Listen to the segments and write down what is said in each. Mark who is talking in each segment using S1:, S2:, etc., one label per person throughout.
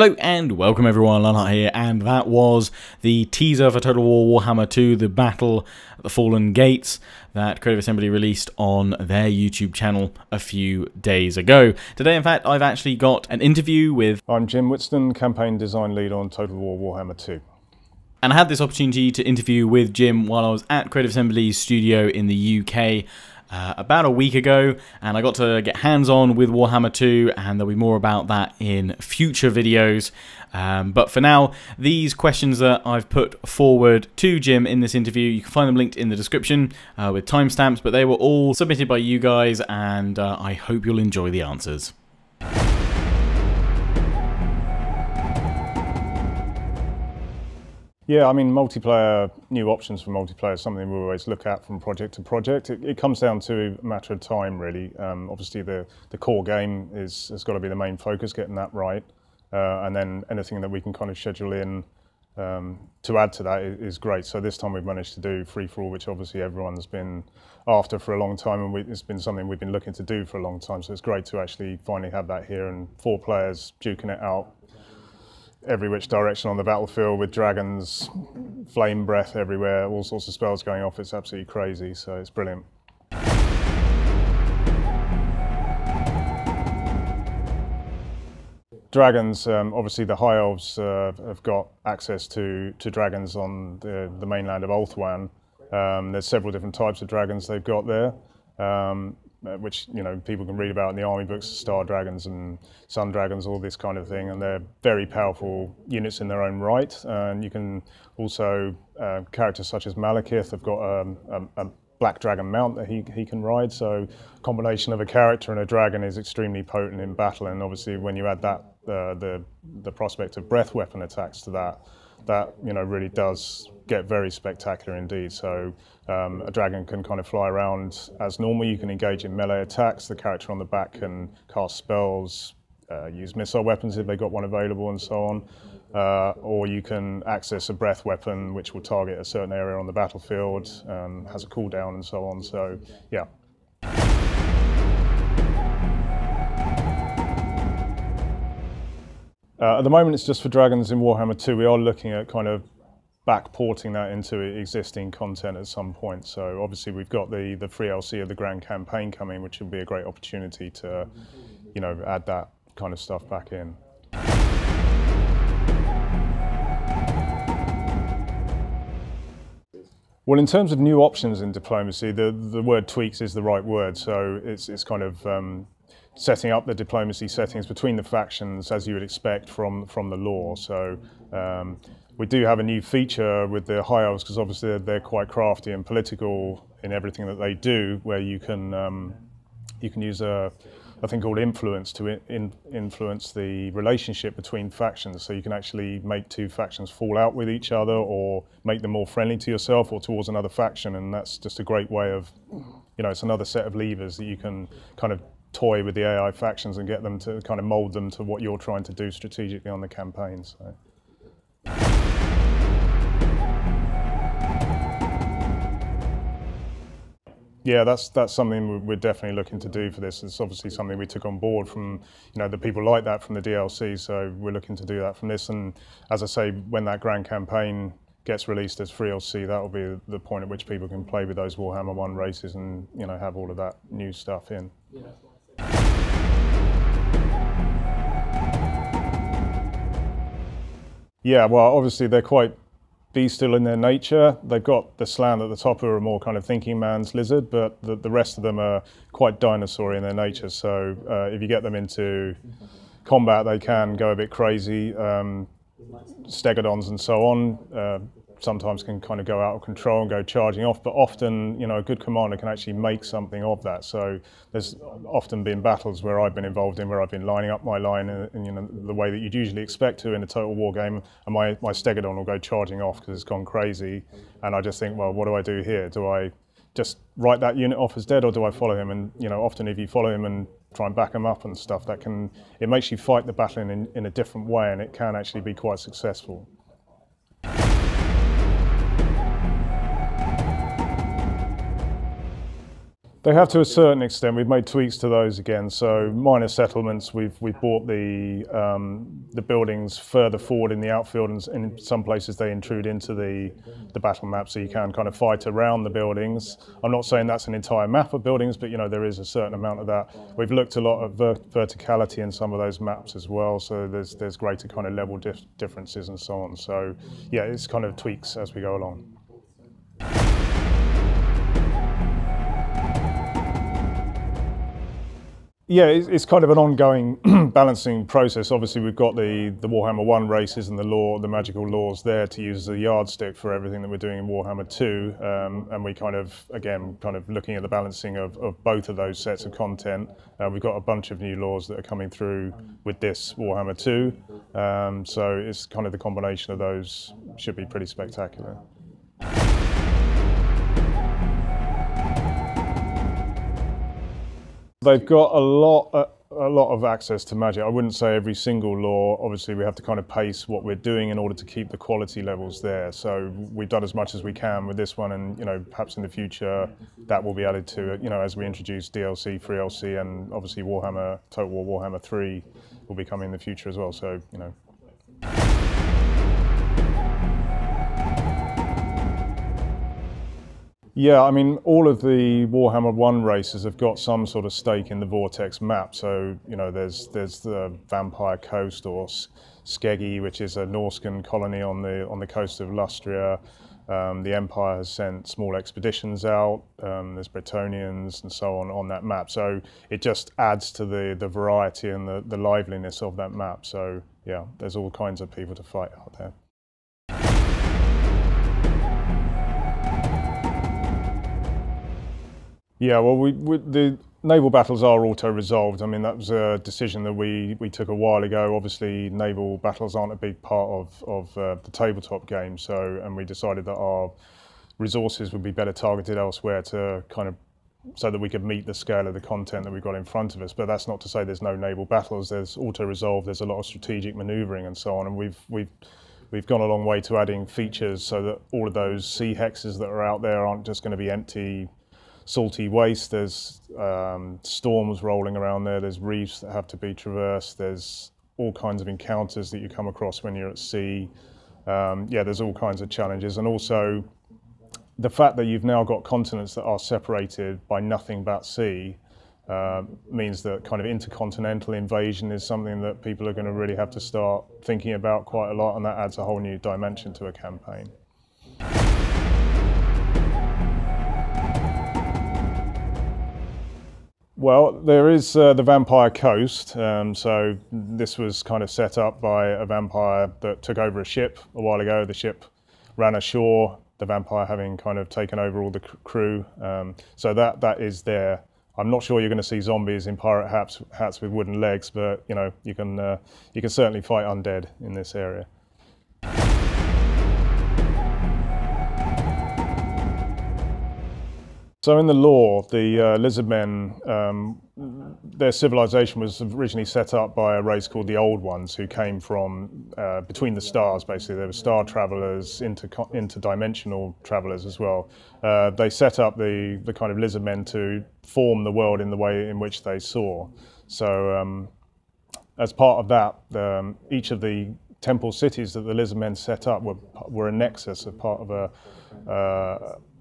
S1: Hello and welcome everyone, Lionheart here, and that was the teaser for Total War Warhammer 2, the Battle at the Fallen Gates, that Creative Assembly released on their YouTube channel a few days ago. Today, in fact, I've actually got an interview with...
S2: I'm Jim Whitston, Campaign Design Lead on Total War Warhammer 2.
S1: And I had this opportunity to interview with Jim while I was at Creative Assembly's studio in the UK about a week ago, and I got to get hands-on with Warhammer 2, and there'll be more about that in future videos. But for now, these questions that I've put forward to Jim in this interview, you can find them linked in the description with timestamps, but they were all submitted by you guys, and I hope you'll enjoy the answers.
S2: Yeah, I mean, multiplayer, new options for multiplayer is something we always look at from project to project. It comes down to a matter of time, really. Obviously, the core game has got to be the main focus, getting that right. And then anything that we can kind of schedule in to add to that is great. So this time we've managed to do free-for-all, which obviously everyone's been after for a long time, and it's been something we've been looking to do for a long time. So it's great to actually finally have that here, and 4 players duking it out every which direction on the battlefield with dragons, flame breath everywhere, all sorts of spells going off. It's absolutely crazy, so it's brilliant. Dragons, obviously the High Elves have got access to dragons on the mainland of Ulthuan. There's several different types of dragons they've got there. Which, you know, people can read about in the army books, star dragons and sun dragons, all this kind of thing, and they're very powerful units in their own right. And you can also, characters such as Malekith have got a black dragon mount that he can ride, so a combination of a character and a dragon is extremely potent in battle. And obviously when you add that, the prospect of breath weapon attacks to that, you know, really does get very spectacular indeed. So a dragon can kind of fly around as normal. You can engage in melee attacks. The character on the back can cast spells, use missile weapons if they've got one available, and so on. Or you can access a breath weapon which will target a certain area on the battlefield, has a cooldown and so on. So yeah. At the moment it's just for dragons in Warhammer 2. We are looking at kind of backporting that into existing content at some point. So obviously we've got the free LC of the Grand Campaign coming, which will be a great opportunity to, you know, add that kind of stuff back in. Well, in terms of new options in diplomacy, the word tweaks is the right word. So it's kind of setting up the diplomacy settings between the factions as you would expect from the lore. So we do have a new feature with the High Elves, because obviously they're quite crafty and political in everything that they do, where you can use a thing called influence to influence the relationship between factions. So you can actually make 2 factions fall out with each other, or make them more friendly to yourself or towards another faction, and that's just a great way of, you know, it's another set of levers that you can kind of toy with the AI factions and get them to kind of mold them to what you're trying to do strategically on the campaign. So. Yeah, that's something we're definitely looking to do for this. It's obviously something we took on board from, you know, the people like that from the DLC, so we're looking to do that from this. And as I say, when that Grand Campaign gets released as free LC, that will be the point at which people can play with those Warhammer 1 races and, you know, have all of that new stuff in. Yeah, well, obviously they're quite bestial in their nature. They've got the Slan at the top, who are more kind of thinking man's lizard, but the rest of them are quite dinosaur in their nature. So if you get them into combat, they can go a bit crazy. Stegodons and so on sometimes can kind of go out of control and go charging off, but often, you know, a good commander can actually make something of that. So there's often been battles where I've been involved in, where I've been lining up my line in, you know, the way that you'd usually expect to in a Total War game, and my Stegodon will go charging off because it's gone crazy, and I just think, well, what do I do here? Do I just write that unit off as dead, or do I follow him? And, you know, often if you follow him and try and back him up and stuff, it makes you fight the battle in a different way, and it can actually be quite successful. They have to a certain extent. We've made tweaks to those again. So minor settlements, we've brought the buildings further forward in the outfield, and in some places they intrude into the battle map, so you can kind of fight around the buildings. I'm not saying that's an entire map of buildings, but there is a certain amount of that. We've looked a lot at verticality in some of those maps as well, so there's greater kind of level differences and so on. So yeah, it's kind of tweaks as we go along. Yeah, it's kind of an ongoing balancing process. Obviously, we've got the Warhammer 1 races and the magical laws there to use as a yardstick for everything that we're doing in Warhammer 2. And we kind of looking at the balancing of both of those sets of content. We've got a bunch of new laws that are coming through with this Warhammer 2. So it's kind of the combination of those should be pretty spectacular. They've got a lot of access to magic. I wouldn't say every single law. Obviously, we have to kind of pace what we're doing in order to keep the quality levels there. So we've done as much as we can with this one, and perhaps in the future that will be added to it. As we introduce DLC, free LC, and obviously Total War Warhammer 3 will be coming in the future as well. So Yeah, I mean, all of the Warhammer 1 races have got some sort of stake in the Vortex map. So, there's the Vampire Coast, or Skeggi, which is a Norscan colony on the coast of Lustria. The Empire has sent small expeditions out. There's Bretonnians and so on that map. So it just adds to the variety and the liveliness of that map. So yeah, there's all kinds of people to fight out there. Yeah, well, the naval battles are auto-resolved. I mean, that was a decision that we took a while ago. Obviously, naval battles aren't a big part of the tabletop game, and we decided that our resources would be better targeted elsewhere to so that we could meet the scale of the content that we've got in front of us. But that's not to say there's no naval battles. There's auto-resolve, there's a lot of strategic manoeuvring and so on, and we've gone a long way to adding features so that all of those sea hexes that are out there aren't just going to be empty salty waste. There's storms rolling around there, there's reefs that have to be traversed, there's all kinds of encounters that you come across when you're at sea. Yeah, there's all kinds of challenges, and also the fact that you've now got continents that are separated by nothing but sea means that kind of intercontinental invasion is something that people are going to really have to start thinking about quite a lot, and that adds a whole new dimension to a campaign. Well, there is the Vampire Coast. So this was kind of set up by a vampire that took over a ship a while ago. The ship ran ashore, the vampire having kind of taken over all the crew. So that is there. I'm not sure you're going to see zombies in pirate hats with wooden legs, but you can certainly fight undead in this area. So in the lore, the Lizardmen, their civilization was originally set up by a race called the Old Ones, who came from between the stars, basically. They were star travelers, interdimensional travelers as well. They set up the kind of Lizardmen to form the world in the way in which they saw. So as part of that, each of the temple cities that the Lizardmen set up were a nexus, a part of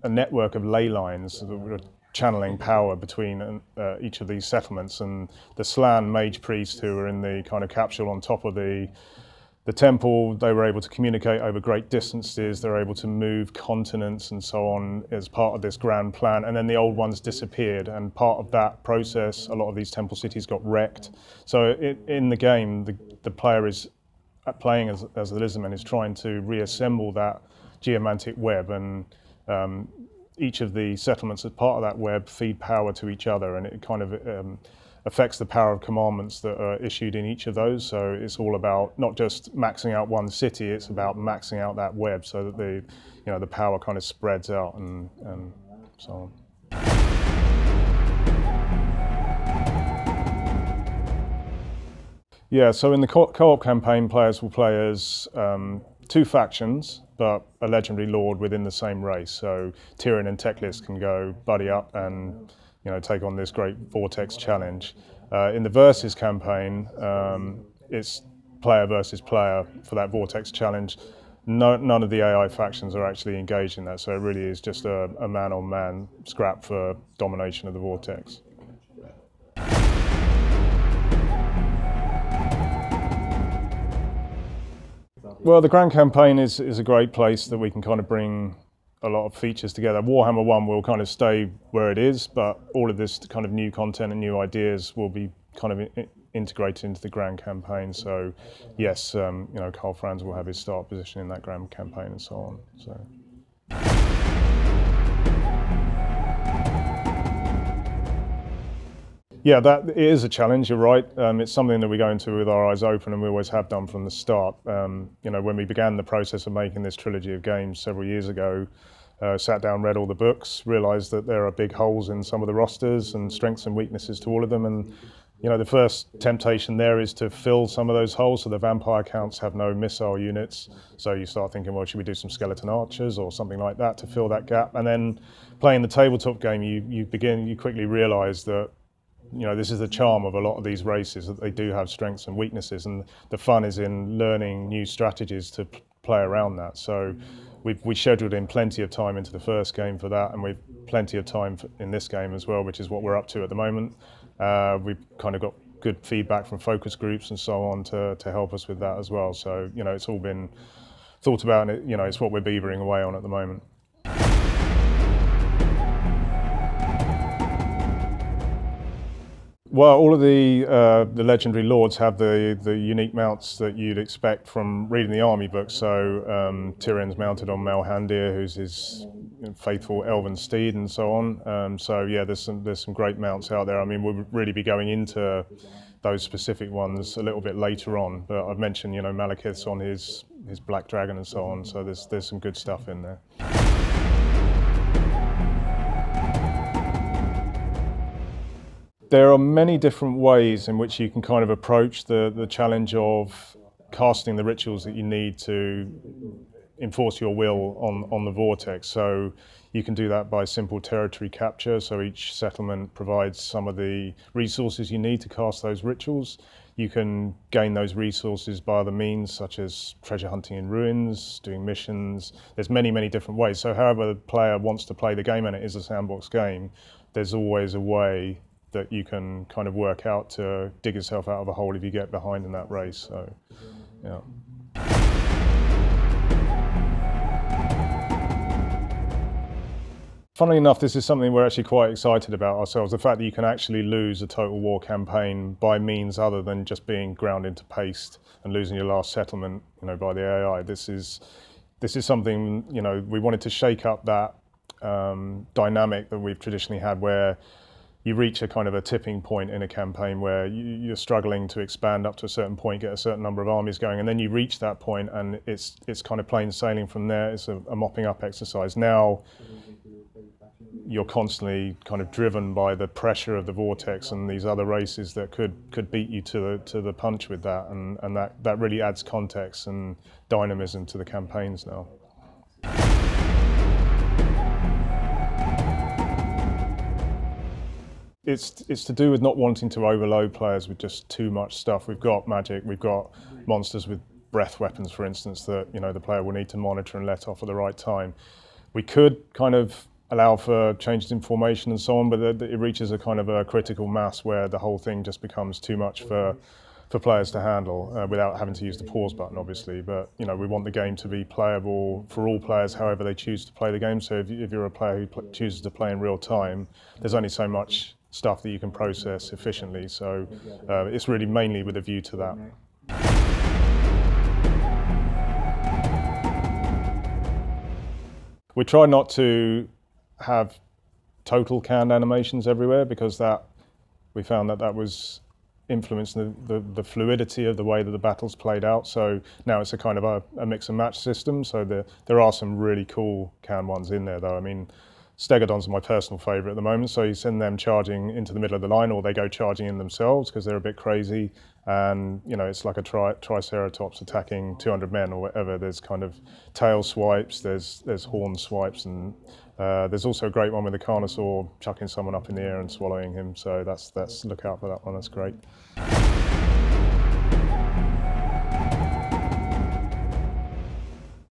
S2: a network of ley lines that were channeling power between each of these settlements. And the Slan mage priests, who were in the kind of capsule on top of the temple, they were able to communicate over great distances. They were able to move continents and so on as part of this grand plan. And then the Old Ones disappeared, and part of that process, a lot of these temple cities got wrecked. So in the game, the player is playing as the Lizardmen, is trying to reassemble that geomantic web, and each of the settlements as part of that web feed power to each other, and it kind of affects the power of commandments that are issued in each of those. So it's all about not just maxing out one city, it's about maxing out that web so that the power kind of spreads out and so on. Yeah, so in the co-op campaign, players will play as two factions, but a legendary lord within the same race. So Tyrion and Teclis can go buddy up and take on this great Vortex challenge. In the Versus campaign, it's player versus player for that Vortex challenge. None of the AI factions are actually engaged in that, so it really is just a man-on-man scrap for domination of the Vortex. Well, the Grand Campaign is a great place that we can kind of bring a lot of features together. Warhammer 1 will kind of stay where it is, but all of this kind of new content and new ideas will be kind of integrated into the Grand Campaign. So yes, Karl Franz will have his start position in that Grand Campaign and so on. So. Yeah, that it is a challenge, you're right. It's something that we go into with our eyes open, and we always have done from the start. When we began the process of making this trilogy of games several years ago, sat down, read all the books, realised that there are big holes in some of the rosters and strengths and weaknesses to all of them. And the first temptation there is to fill some of those holes. So the vampire counts have no missile units. So you start thinking, well, should we do some skeleton archers or something like that to fill that gap? And then playing the tabletop game, you quickly realise that this is the charm of a lot of these races, that they do have strengths and weaknesses, and the fun is in learning new strategies to play around that. So we scheduled in plenty of time into the first game for that, and we've plenty of time in this game as well, which is what we're up to at the moment. We've kind of got good feedback from focus groups and so on to help us with that as well. So it's all been thought about, and it's what we're beavering away on at the moment. Well, all of the legendary lords have the unique mounts that you'd expect from reading the army books. So Tyrion's mounted on Malhandir, who's his faithful elven steed, and so on. So yeah, there's some great mounts out there. I mean, we'll really be going into those specific ones a little bit later on. But I've mentioned, Malekith's on his black dragon and so on. So there's some good stuff in there. There are many different ways in which you can kind of approach the challenge of casting the rituals that you need to enforce your will on the Vortex. So you can do that by simple territory capture. So each settlement provides some of the resources you need to cast those rituals. You can gain those resources by other means, such as treasure hunting in ruins, doing missions. There's many, many different ways. So however the player wants to play the game, and it is a sandbox game, there's always a way that you can kind of work out to dig yourself out of a hole if you get behind in that race. So, yeah. Funnily enough, this is something we're actually quite excited about ourselves. The fact that you can actually lose a total war campaign by means other than just being ground into paste and losing your last settlement, by the AI. This is something, we wanted to shake up that dynamic that we've traditionally had, where you reach a kind of a tipping point in a campaign where you're struggling to expand up to a certain point, get a certain number of armies going, and then you reach that point and it's kind of plain sailing from there. It's a mopping up exercise. Now you're constantly kind of driven by the pressure of the Vortex and these other races that could beat you to the punch with that, and that really adds context and dynamism to the campaigns now. It's to do with not wanting to overload players with just too much stuff. We've got magic, we've got monsters with breath weapons, for instance, that the player will need to monitor and let off at the right time. We could kind of allow for changes in formation and so on, but it reaches a kind of a critical mass where the whole thing just becomes too much for players to handle without having to use the pause button, obviously. But we want the game to be playable for all players, however they choose to play the game. So if you're a player who chooses to play in real time, there's only so much stuff that you can process efficiently. So it's really mainly with a view to that. We try not to have total canned animations everywhere, because we found that was influencing the fluidity of the way that the battles played out. So now it's a kind of a mix and match system. So there are some really cool canned ones in there, though. I mean, Stegodons are my personal favourite at the moment, so you send them charging into the middle of the line, or they go charging in themselves because they're a bit crazy, and it's like a triceratops attacking 200 men or whatever. There's kind of tail swipes, there's horn swipes, and there's also a great one with the Carnosaur chucking someone up in the air and swallowing him. So that's look out for that one. That's great.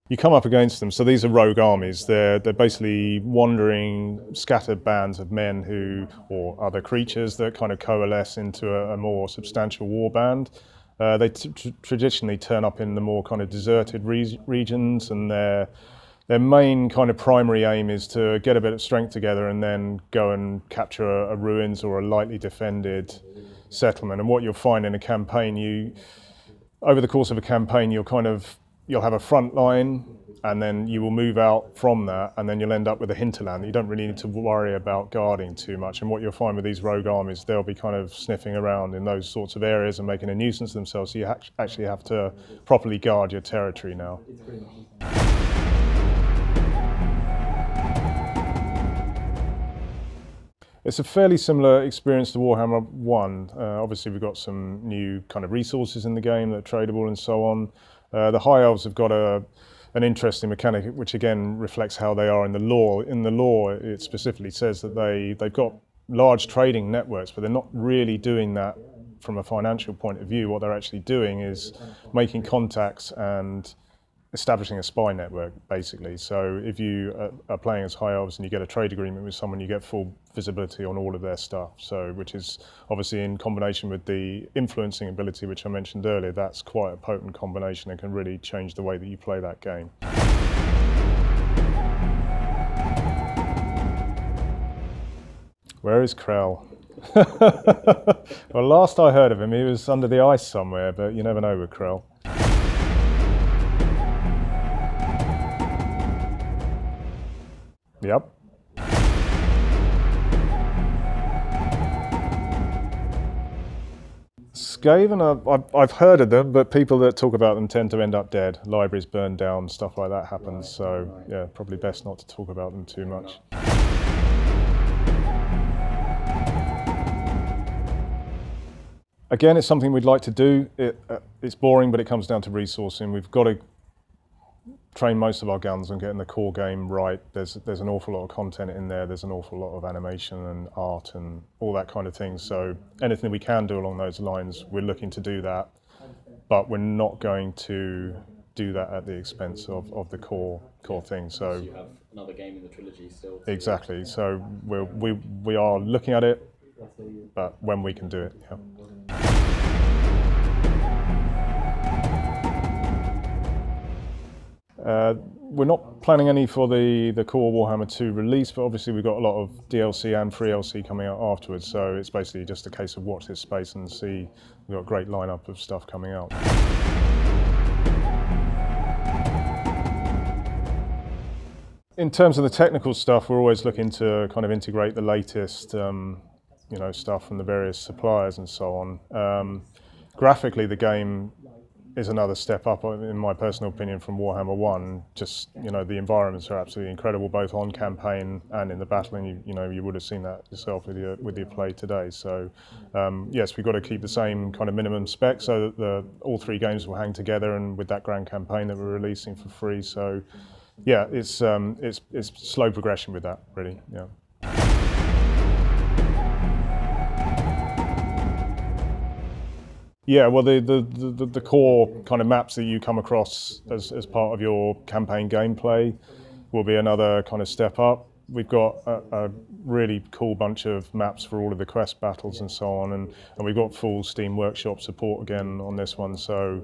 S2: You come up against them. So these are rogue armies. They're basically wandering, scattered bands of men or other creatures that kind of coalesce into a more substantial war band. They traditionally turn up in the more kind of deserted regions, and their main kind of primary aim is to get a bit of strength together and then go and capture a ruins or a lightly defended settlement. And what you'll find in a campaign, over the course of a campaign, you'll have a front line, and then you will move out from that, and then you'll end up with a hinterland that you don't really need to worry about guarding too much. And what you'll find with these rogue armies, they'll be kind of sniffing around in those sorts of areas and making a nuisance of themselves, so you actually have to properly guard your territory now. It's a fairly similar experience to Warhammer 1. Obviously we've got some new kind of resources in the game that are tradable and so on. The High Elves have got an interesting mechanic which again reflects how they are in the lore. In the lore it specifically says that they've got large trading networks, but they're not really doing that from a financial point of view. What they're actually doing is making contacts and establishing a spy network, basically. So if you are playing as High Elves and you get a trade agreement with someone, you get full visibility on all of their stuff. So, which is obviously in combination with the influencing ability, which I mentioned earlier, that's quite a potent combination and can really change the way that you play that game. Where is Krell? Well, last I heard of him, he was under the ice somewhere, but you never know with Krell. Yep. Skaven, I've heard of them, but people that talk about them tend to end up dead. Libraries burned down, stuff like that happens, so yeah, probably best not to talk about them too much. Again, it's something we'd like to do. It's boring, but it comes down to resourcing. We've got to train most of our guns on getting the core game right. There's an awful lot of content in there. There's an awful lot of animation and art and all that kind of thing. So anything we can do along those lines, we're looking to do that. But we're not going to do that at the expense of the core thing. So
S1: you have another game in the trilogy still.
S2: Exactly. So we are looking at it, but when we can do it. Yeah. We're not planning any for the core Warhammer 2 release, but obviously we've got a lot of DLC and free DLC coming out afterwards, so it's basically just a case of watch this space and see. We've got a great lineup of stuff coming out. In terms of the technical stuff, we're always looking to kind of integrate the latest stuff from the various suppliers and so on. Graphically, the game is another step up, in my personal opinion, from Warhammer 1. Just, the environments are absolutely incredible, both on campaign and in the battle, and you would have seen that yourself with your play today. So, yes, we've got to keep the same kind of minimum spec so that all three games will hang together, and with that grand campaign that we're releasing for free. So, yeah, it's slow progression with that, really. Yeah. Yeah, well, the core kind of maps that you come across as part of your campaign gameplay will be another kind of step up. We've got a really cool bunch of maps for all of the quest battles and so on, and we've got full Steam Workshop support again on this one. So,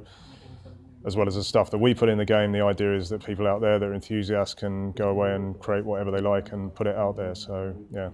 S2: as well as the stuff that we put in the game, the idea is that people out there that are enthusiasts can go away and create whatever they like and put it out there. So, yeah.